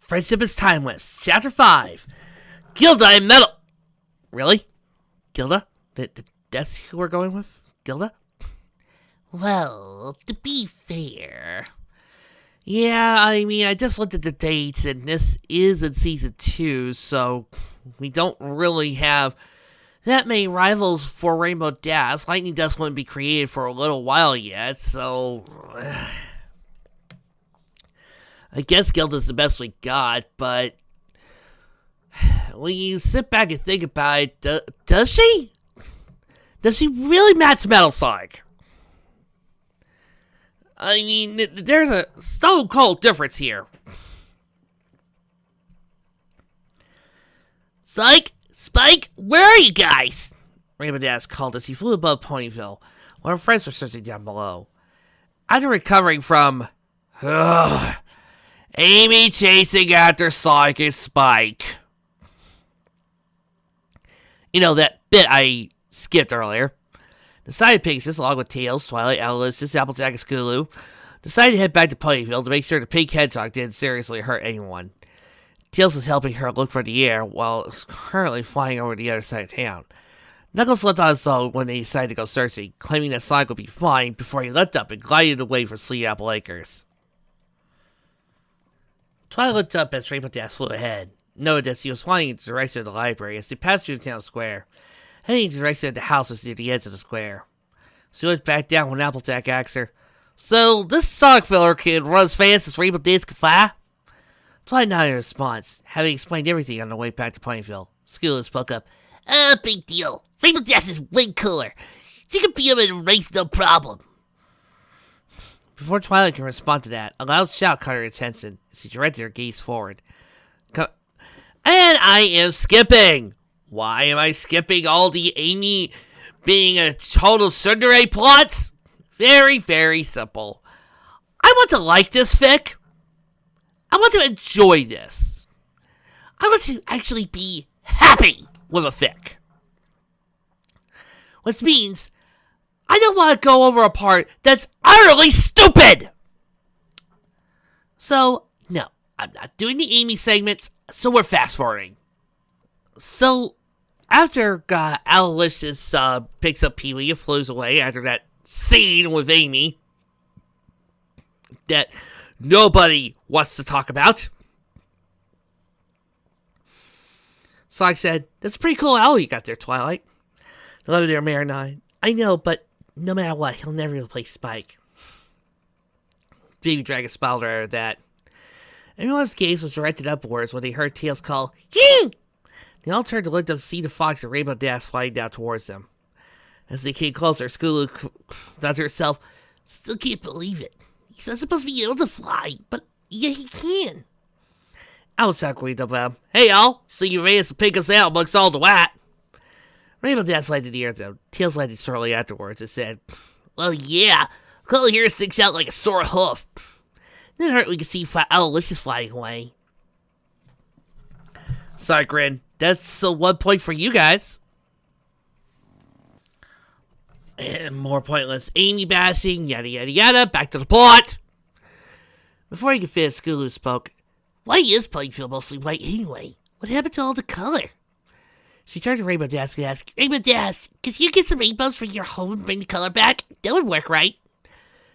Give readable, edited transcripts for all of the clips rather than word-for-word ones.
Friendship is Timeless, Chapter 5. Gilda and Metal. Really? Gilda? That's who we're going with? Gilda? Well, to be fair. Yeah, I mean, I just looked at the dates, and this is in Season 2, so we don't really have that many rivals for Rainbow Dash. Lightning Dust wouldn't be created for a little while yet, so I guess Gilda's the best we got, but when you sit back and think about it, does she? Does she really match Metal Sonic? I mean, there's a stone cold difference here. Spike, where are you guys? Rainbow Dash called as he flew above Ponyville, while her friends were searching down below. After recovering from Amy chasing after Sonic and Spike. You know, that bit I skipped earlier. The Side Pigs, along with Tails, Twilight, Alice, Applejack, and Scootaloo, decided to head back to Ponyville to make sure the pink hedgehog didn't seriously hurt anyone. Tails was helping her look for the air, while currently flying over the other side of town. Knuckles left on his own when they decided to go searching, claiming that Sonic would be fine before he leapt up and glided away for Sleep Apple Acres. Twilight looked up as Rainbow Dash flew ahead, noted that he was flying in the direction of the library as they passed through the town square, heading in the direction of the houses near the edge of the square. She looked back down when Applejack asked her, "So, this Sonic filler can run as fast as Rainbow Dash can fly?" Twilight nodded in response, having explained everything on the way back to Ponyville. Scootaloo spoke up, "Big deal. Rainbow Dash is way cooler. She can be able to race no problem." Before Twilight could respond to that, a loud shout caught her attention as she directed her gaze forward. And I am skipping! Why am I skipping all the Amy being a total tsundere plots? Very, very simple. I want to like this fic. I want to enjoy this. I want to actually be happy with a fic. Which means I don't want to go over a part that's utterly stupid. So, no, I'm not doing the Amy segments, so we're fast forwarding. So, after Aloysius picks up Pee-wee and flews away after that scene with Amy that nobody wants to talk about, Sonic said, "That's a pretty cool owl you got there, Twilight." The Lemonade Mare nodded. "I know, but no matter what, he'll never replace Spike." Baby Dragon smiled at that. Everyone's gaze was directed upwards when they heard Tails call, "Hee!" They all turned to look up to see the fox and Rainbow Dash flying down towards them. As they came closer, Scootaloo thought to herself, "Still can't believe it. He's not supposed to be able to fly, but yeah, he can." Outside waved up at him. "Hey, y'all, so you ready to pick us out amongst all the white?" Rainbow Dash lighted the ear though. Tails lighted shortly afterwards and said, "Well, yeah, color here sticks out like a sore hoof." Then hurt we could see Aloysius flying away. Sonic grinned. "That's 1 point for you guys." And more pointless Amy bashing, yada yada yada, back to the plot. Before he could finish, Scootaloo spoke. "Why is Ponyville mostly white anyway? What happened to all the color?" She turned to Rainbow Dash and asked, "Rainbow Dash, could you get some rainbows for your home and bring the color back? That would work, right?"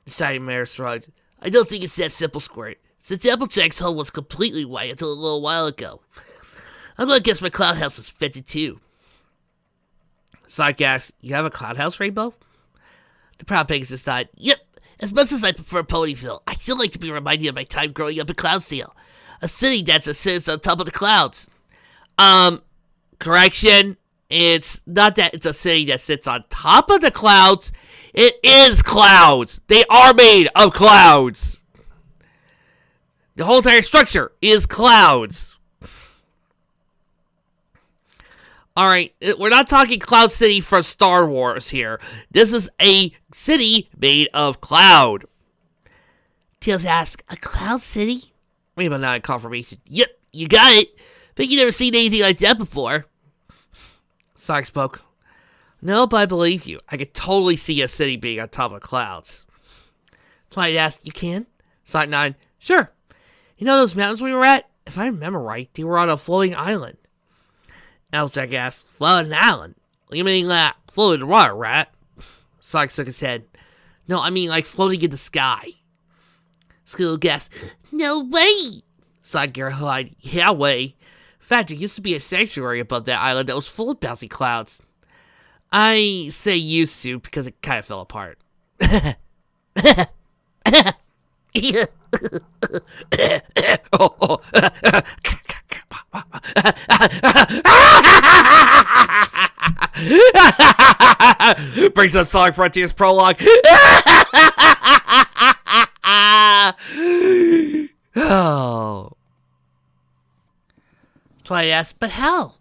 The Shining Mare shrugged. "I don't think it's that simple, Squirt. Since Applejack's home was completely white until a little while ago, I'm gonna guess my cloud house is fitted too." Sonic asked, "You have a cloud house, Rainbow?" The Proud Pegasus thought, "Yep. As much as I prefer Ponyville, I still like to be reminded of my time growing up in Cloudsdale, a city that sits on top of the clouds." Correction. It's not that it's a city that sits on top of the clouds. It is clouds. They are made of clouds. The whole entire structure is clouds. Alright, we're not talking Cloud City from Star Wars here. This is a city made of cloud. Tails asked, "A cloud city?" Rainbow nodded confirmation. "Yep, you got it. But you never seen anything like that before." Sonic spoke. "No, but I believe you. I could totally see a city being on top of clouds." Twilight asked, "You can?" Sonic nodded. "Sure. You know those mountains we were at? If I remember right, they were on a floating island. Applejack asked, floating island? You mean floating in the water, right? Sonic shook his head. No, I mean like floating in the sky. Skittle gasped, no way! Sonic replied, yeah way. In fact, there used to be a sanctuary above that island that was full of bouncy clouds. I say used to because it kind of fell apart. Brings up Sonic Frontier's prologue. Oh. Twilight asked, but how?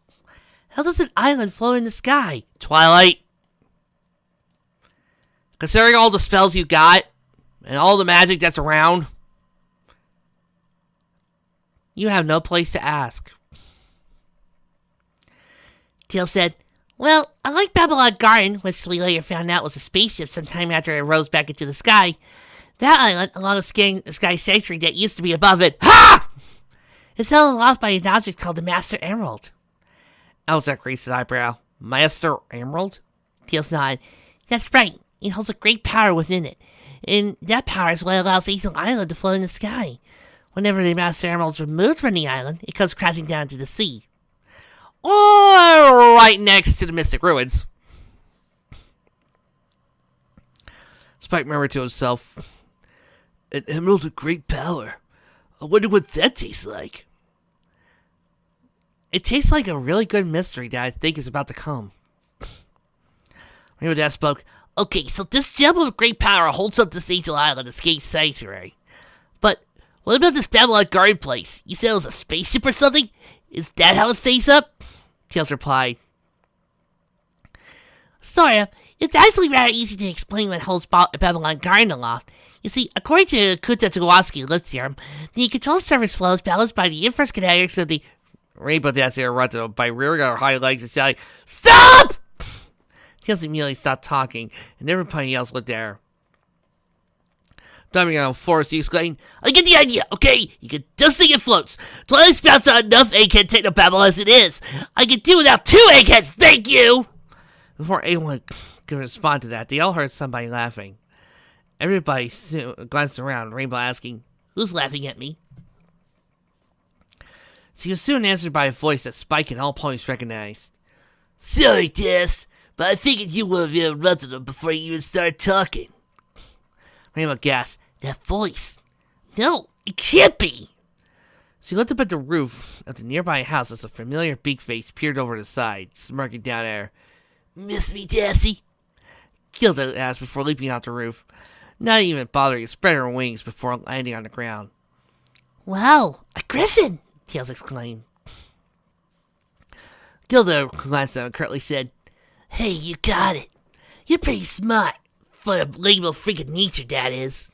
How does an island float in the sky? Twilight. Considering all the spells you got, and all the magic that's around, you have no place to ask. Teal said, well, unlike Babylon Garden, which we later found out was a spaceship sometime after it rose back into the sky, that island, along with Sky Sanctuary that used to be above it, ha! Is held aloft by an object called the Master Emerald. Elzak raised his eyebrow. Master Emerald? Teal's nodded. That's right. It holds a great power within it. And that power is what allows Hazel Island to float in the sky. Whenever the Master Emerald is removed from the island, it comes crashing down to the sea. Or right next to the Mystic Ruins. Spike murmured to himself, an emerald with great power. I wonder what that tastes like. It tastes like a really good mystery that I think is about to come. Rainbow Dash spoke. Okay, so this gem of great power holds up this Angel Island Escape Sanctuary. But what about this Babylon Garden place? You said it was a spaceship or something? Is that how it stays up? Tails replied. Sort of. It's actually rather easy to explain what holds Babylon Garden aloft. You see, according to Kuta-Tuwaski lift theorem, the control surface flow is balanced by the inverse kinetics of the... Rainbow Dash interrupted by rearing her hind legs and shouting, stop! Tails immediately stopped talking, and everybody else looked at her. Diving on force, he exclaimed, I get the idea, okay? You can just think it floats. Twilight spouts out enough egghead technobabble as it is. I can do without 2 eggheads, thank you! Before anyone could respond to that, they all heard somebody laughing. Everybody glanced around, Rainbow asking, who's laughing at me? She was soon answered by a voice that Spike and all ponies recognized. Sorry, Tess, but I figured you would have interrupted them before you even started talking. Rainbow gasped, that voice. No, it can't be. She looked up at the roof of the nearby house as a familiar big face peered over the side, smirking down at her. Miss me, Dassy? Gilda asked before leaping out the roof, not even bothering to spread her wings before landing on the ground. Wow, a griffin! Tails exclaimed. Gilda glanced at him and curtly said, hey, you got it. You're pretty smart. For a label freak of nature, that is.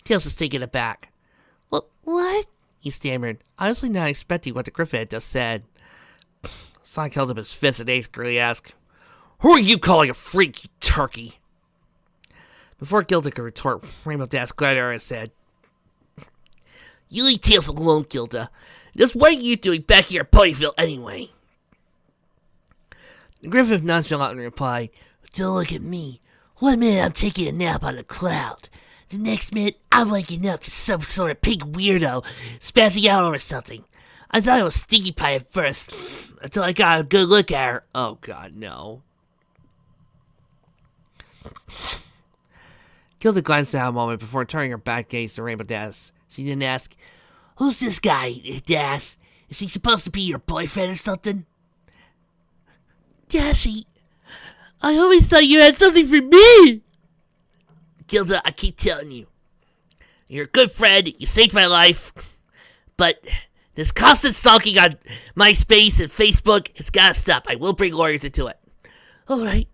Tails was taken aback. What? He stammered, honestly not expecting what the griffin had just said. Sonic held up his fist and angrily asked, who are you calling a freak, you turkey? Before Gilda could retort, Rainbow Dash glared at her and said, you leave Tails alone, Gilda. Just what are you doing back here at Ponyville anyway? The griffin nonchalantly replied, don't look at me. 1 minute I'm taking a nap on a cloud. The next minute I'm waking up to some sort of pink weirdo spazzing out over something. I thought it was Stinky Pie at first, until I got a good look at her. Oh god, no. Gilda glanced at him a moment before turning her back gaze to Rainbow Dash. She didn't ask, who's this guy, Dash? Is he supposed to be your boyfriend or something? Dashy, I always thought you had something for me! Gilda, I keep telling you. You're a good friend, you saved my life. But this constant stalking on MySpace and Facebook has gotta stop. I will bring lawyers into it. Alright,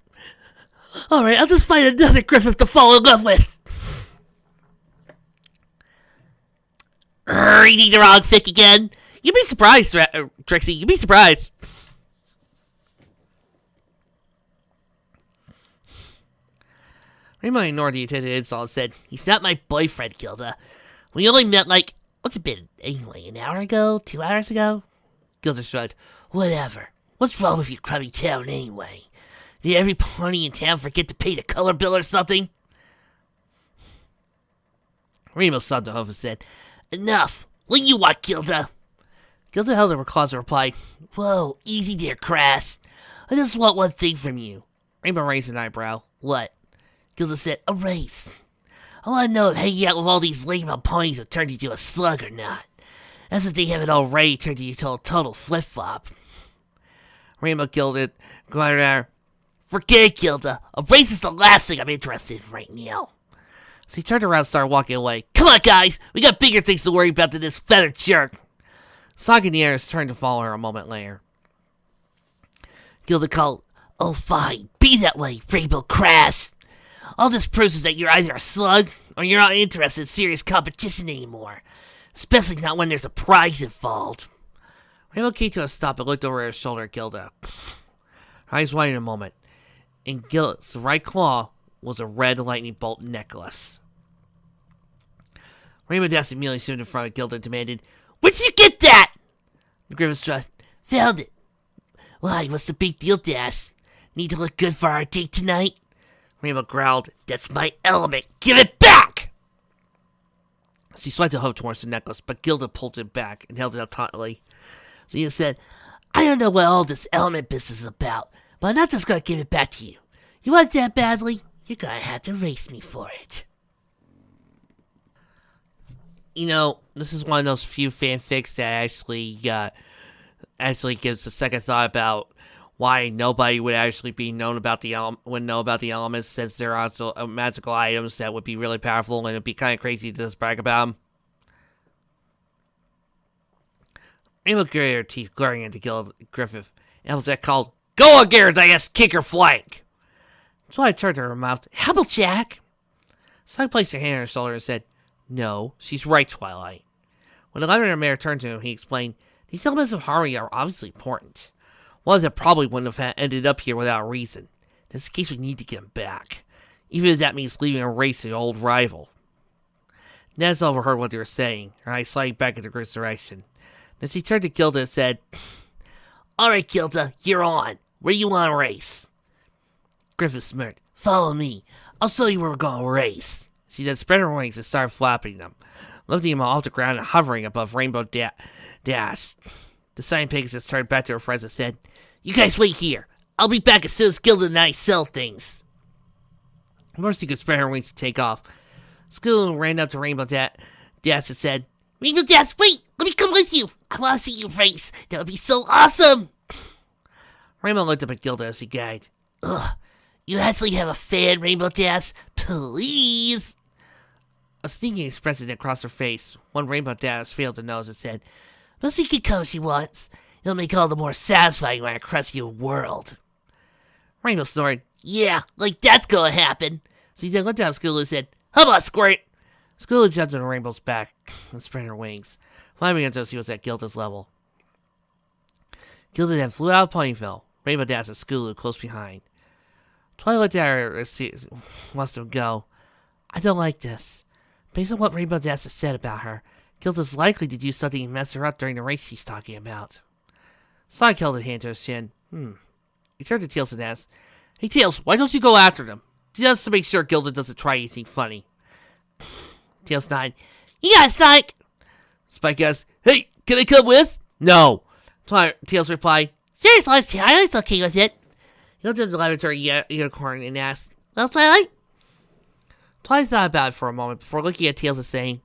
I'll just find another Griffith to fall in love with. Reading the wrong fic again? You'd be surprised, Trixie. You'd be surprised. Rainbow ignored the intended insult and said, he's not my boyfriend, Gilda. We only met like What's it been, anyway, an hour ago? 2 hours ago? Gilda shrugged. Whatever. What's wrong with your crummy town, anyway? Did every pony in town forget to pay the color bill or something? Rainbow sobbed off and said, Enough! What do you want, Gilda? Gilda held her claws and replied, Whoa, easy there, Crass. I just want one thing from you. Rainbow raised an eyebrow. What? Gilda said, A race. I want to know if hanging out with all these lame ponies will turn you into a slug or not. As if they haven't already turned you into a total flip-flop. Rainbow Gilda grunted at her. Forget it, Gilda. A race is the last thing I'm interested in right now. So he turned around and started walking away. Come on, guys! We got bigger things to worry about than this feathered jerk! Soggy turned to follow her a moment later. Gilda called, Oh, fine. Be that way, Rainbow Crash! All this proves is that you're either a slug, or you're not interested in serious competition anymore. Especially not when there's a prize involved. Rainbow came to a stop and looked over her shoulder at Gilda. Her eyes widened a moment. In Gilda's right claw was a red lightning bolt necklace. Rainbow Dash immediately stood in front of Gilda and demanded, Where'd you get that? Griffith shrugged. Found it. Why, what's the big deal, Dash? Need to look good for our date tonight? Rainbow growled, That's my element. Give it back! She swiped to hope towards the necklace, but Gilda pulled it back and held it up tautly. So he said, I don't know what all this element business is about, but I'm not just gonna give it back to you. You want it that badly? You're gonna have to race me for it. You know, this is one of those few fanfics that actually gives a second thought about why nobody would actually be known about the elements, since they're also magical items that would be really powerful, and it'd be kind of crazy to just brag about them. Rainbow gritted her teeth, glaring into Griffith. And was that called, Go on, Garrett's ass, kick her flank! So I turned to her mouth, Applejack! So I placed her hand on her shoulder and said, No, she's right, Twilight. When the Lavender Mare turned to him, he explained, These elements of harmony are obviously important. One that probably wouldn't have ended up here without a reason. In this case, we need to get him back. Even if that means leaving a race to an old rival. Naz overheard what they were saying, her eyes sliding back in the group's direction. Then she turned to Gilda and said, Alright, Gilda, you're on. Where you want to race? Griffith smirked. Follow me. I'll show you where we're going to race. She then spread her wings and started flapping them, lifting them off the ground and hovering above Rainbow Dash. The sign Pegasus turned back to her friends and said, You guys wait here. I'll be back as soon as Gilda and I sell things. Mercy could spread her wings to take off. School ran up to Rainbow Dash and said, Rainbow Dash, wait! Let me come with you! I want to see you race! That would be so awesome! Rainbow looked up at Gilda as he gagged. Ugh, you actually have a fan, Rainbow Dash? Please! A sneaking expression crossed her face. One Rainbow Dash failed to notice and said, Mercy can come if she wants. It'll make all the more satisfying when I crush your world. Rainbow snorted. Yeah, like that's gonna happen. So he then looked down at Skulu and said, How about Squirt? Skulu jumped on Rainbow's back and spread her wings, flying until she was at Gilda's level. Gilda then flew out of Ponyville, Rainbow Dash and Skulu close behind. Twilight looked at her as she watched them go. I don't like this. Based on what Rainbow Dash has said about her, Gilda's likely to do something to mess her up during the race she's talking about. Sonic held a hand to his chin. He turned to Tails and asked, Hey Tails, why don't you go after them? Just to make sure Gilda doesn't try anything funny. Tails nodded. You got it, Sonic! Spike asked, Hey, can I come with? No. Tails replied, Seriously, Twilight's okay with it. He looked at the laboratory unicorn and asked, Well, Twilight? Twilight thought about it for a moment before looking at Tails and saying,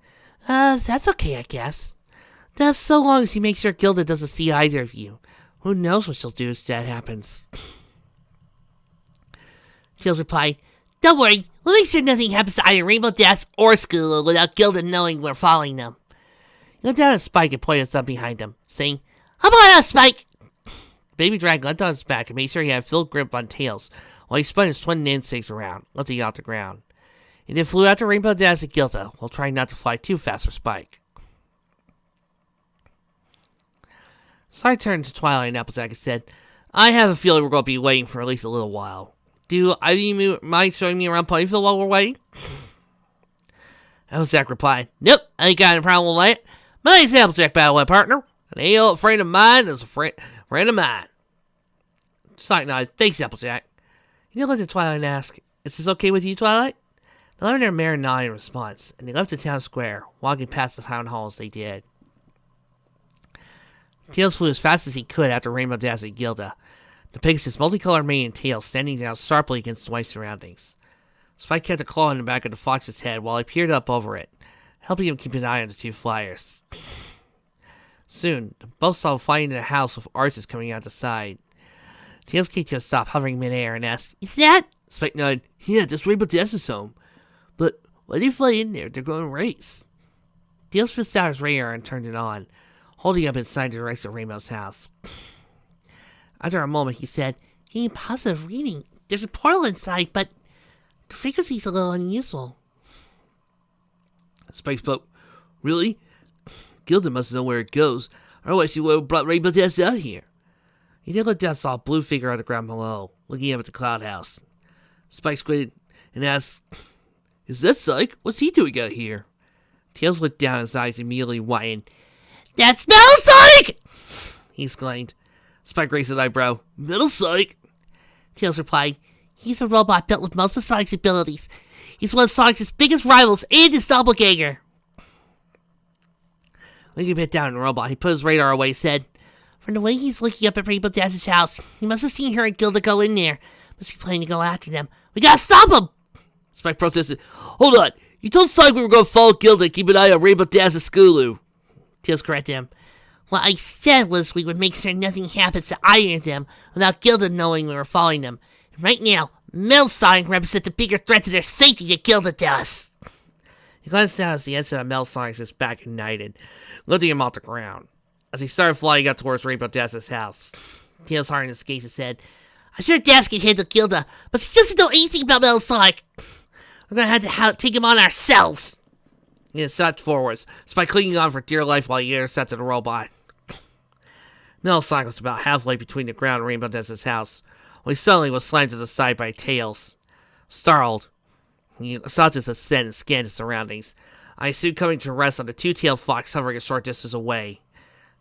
that's okay, I guess. That's so long as you make sure Gilda doesn't see either of you. Who knows what she'll do if that happens. Tails replied, Don't worry, we'll make sure nothing happens to either Rainbow Dash or Skulu without Gilda knowing we're following them. He looked down at Spike and pointed something behind him, saying, How about us, Spike? Baby Dragon leant on his back and made sure he had a full grip on Tails while he spun his twin instincts around, lifting out the ground. He then flew out to Rainbow Dash and Gilda while trying not to fly too fast for Spike. So I turned to Twilight and Applejack and said, I have a feeling we're going to be waiting for at least a little while. Do either of you mind showing me around Ponyville while we're waiting? Applejack replied, Nope, I ain't got any problem with that. My name's Applejack, by the way, partner. An old friend of mine is a friend of mine. Sonic nodded. Thanks, Applejack. He looked at Twilight and asked, "Is this okay with you, Twilight?" The Lavender Mare nodded in response, and they left the town square, walking past the town hall as they did. Tails flew as fast as he could after Rainbow Dash and Gilda, the Pegasus' multicolored mane and tail standing out sharply against the white surroundings. Spike kept a claw in the back of the fox's head while he peered up over it, helping him keep an eye on the two flyers. Soon, both saw fighting in a house with arches coming out the side. Tails came to a stop, hovering midair, and asked, "Is that?" Spike nodded. "Yeah, that's Rainbow Dash's home. But why do you fly in there? They're going to race." Tails fished out his radar and turned it on, holding up inside the rest of Rainbow's house. After a moment, he said, "Getting positive reading. There's a portal inside, but the frequency's a little unusual." Spike spoke. "Really? Gilda must know where it goes. Otherwise, she would have brought Rainbow Dash out here." He then looked down and saw a blue figure on the ground below, looking up at the cloud house. Spike squinted and asked, "Is that Psyche? What's he doing out here?" Tails looked down, his eyes immediately widened. "That's Metal Sonic!" he exclaimed. Spike raised an eyebrow. "Metal Psyche?" Tails replied, "He's a robot built with most of Sonic's abilities. He's one of Sonic's biggest rivals and his doppelganger." Looking a bit down at the robot, he put his radar away and said, "From the way he's looking up at Rainbow Dash's house, he must have seen her and Gilda go in there. Must be planning to go after them. We gotta stop him!" Spike protested. "Hold on. You told Psyche we were going to follow Gilda and keep an eye on Rainbow Dash's Skulu." Tails corrected him. "What I said was we would make sure nothing happens to either of them without Gilda knowing we were following them. And right now, Metal Sonic represents a bigger threat to their safety than Gilda does." He glanced down as the inside of Metal Sonic's back ignited, lifting him off the ground. As he started flying up towards Rainbow Dash's house, Tails hardened his gaze and said, "I'm sure Dash can handle Gilda, but she doesn't know anything about Metal Sonic. We're gonna have to take him on ourselves." He shot forwards, Spike clinging on for dear life while he intercepted the robot. Metal Sonic was about halfway between the ground and Rainbow Dash's house, when he suddenly was slammed to the side by Tails. Startled, he sought his ascent and scanned his surroundings. I soon coming to rest on the two-tailed fox hovering a short distance away.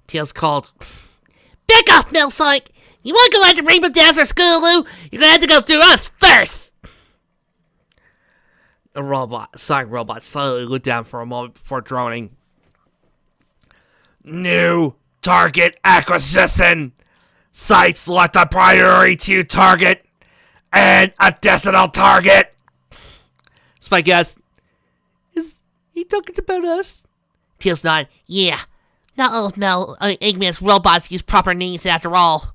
Tails called, "Back off, Metal Sonic! You want to go after Rainbow Dash or Scootaloo? You're gonna have to go through us first!" The Sonic robot slowly looked down for a moment before droning. "New target acquisition. Site select a priority 2 target and a decimal target." Spike asked, "Is he talking about us?" Tails nodded. "Yeah. Not all of Eggman's robots use proper names after all."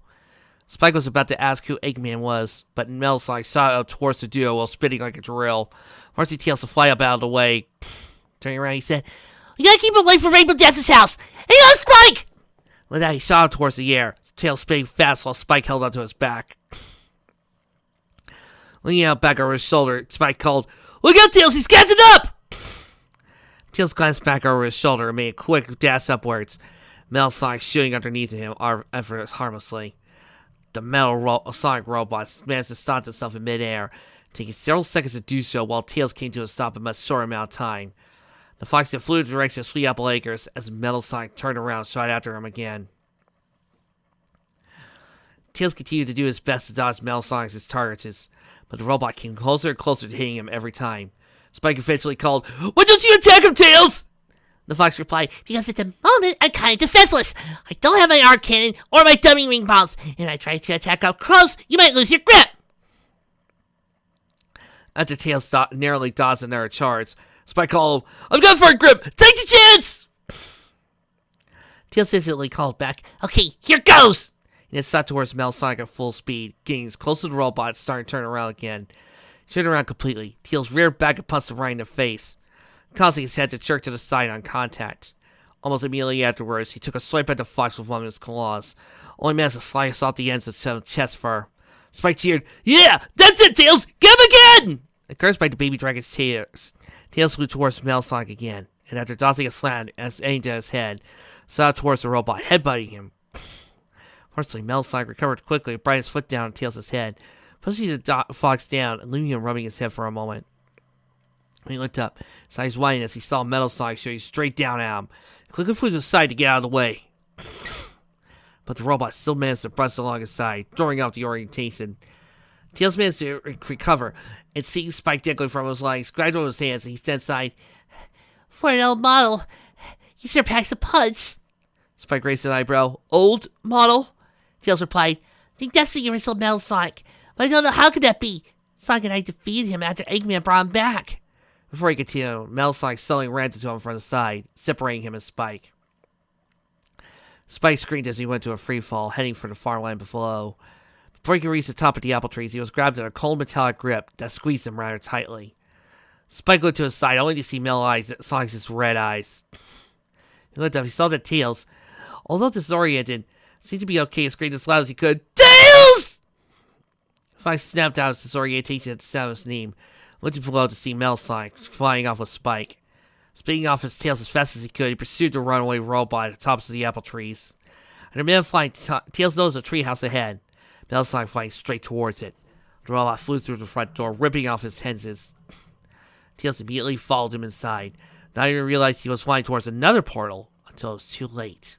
Spike was about to ask who Eggman was, but Metal Sonic shot up towards the duo while spinning like a drill, forcing Tails to fly up out of the way. Turning around, he said, "We gotta keep away from Rainbow Dash's house! Hang on, Spike!" With that, he shot up towards the air, his tail spinning fast while Spike held onto his back. Leaning out back over his shoulder, Spike called, "Look out, Tails! He's catching up!" Tails glanced back over his shoulder and made a quick dash upwards, Metal Sonic shooting underneath him harmlessly. The Sonic robot managed to stop himself in midair, taking several seconds to do so while Tails came to a stop in a much shorter amount of time. The fox then flew in the direction of Sweet Apple Acres as Metal Sonic turned around and shot after him again. Tails continued to do his best to dodge Metal Sonic's targets, but the robot came closer and closer to hitting him every time. Spike eventually called, "Why don't you attack him, Tails?" The fox replied, "Because at the moment I'm kind of defenseless. I don't have my arc cannon or my dummy ring bombs, and I try to attack up close, you might lose your grip." After Tails narrowly dodged another charge, Spike called, "I've got for a grip! Take the chance!" Tails instantly called back, "Okay, here goes!" And it shot towards Metal Sonic at full speed, getting as close to the robot, starting to turn around again. He turned around completely. Tails reared back and punched him right in the face, causing his head to jerk to the side on contact. Almost immediately afterwards, he took a swipe at the fox with one of his claws, only managed to slice off the ends of the chest fur. Spike cheered, "Yeah, that's it, Tails! Get him again!" Encouraged by the baby dragon's tears, Tails flew towards Metal Sonic again, and after dodging a slant aimed at his head, shot towards the robot, headbutting him. Fortunately, Metal Sonic recovered quickly and brought his foot down on Tails' head, pushing the fox down and leaving him rubbing his head for a moment. When he looked up, his eyes widened as he saw Metal Sonic shooting straight down at him. quickly flew to the side to get out of the way. But the robot still managed to bust along his side, throwing off the orientation. Tails managed to recover, and seeing Spike dangling from his legs, grabbed over his hands, and he said inside, "For an old model, you sure packs a punch." Spike raised an eyebrow. "Old model?" Tails replied, "I think that's the original Metal Sonic, but I don't know how could that be. Sonic and I defeated him after Eggman brought him back." Before he continued, Metal Sonic suddenly ran to him from the side, separating him and Spike. Spike screamed as he went to a free fall, heading for the farmland below. Before he could reach the top of the apple trees, he was grabbed in a cold metallic grip that squeezed him rather tightly. Spike looked to his side, only to see Sonic's red eyes. He looked up, he saw that Tails, although disoriented, seemed to be okay and screamed as loud as he could, "Tails!" Sonic snapped out of his disorientation at the sound of his name, looking below to see Metal Sonic flying off with Spike. Spinning off his tails as fast as he could, he pursued the runaway robot at the tops of the apple trees. And the man flying, Tails noticed a treehouse ahead. Metal Sonic flying straight towards it. The robot flew through the front door, ripping off his hinges. Tails immediately followed him inside, not even realizing he was flying towards another portal until it was too late.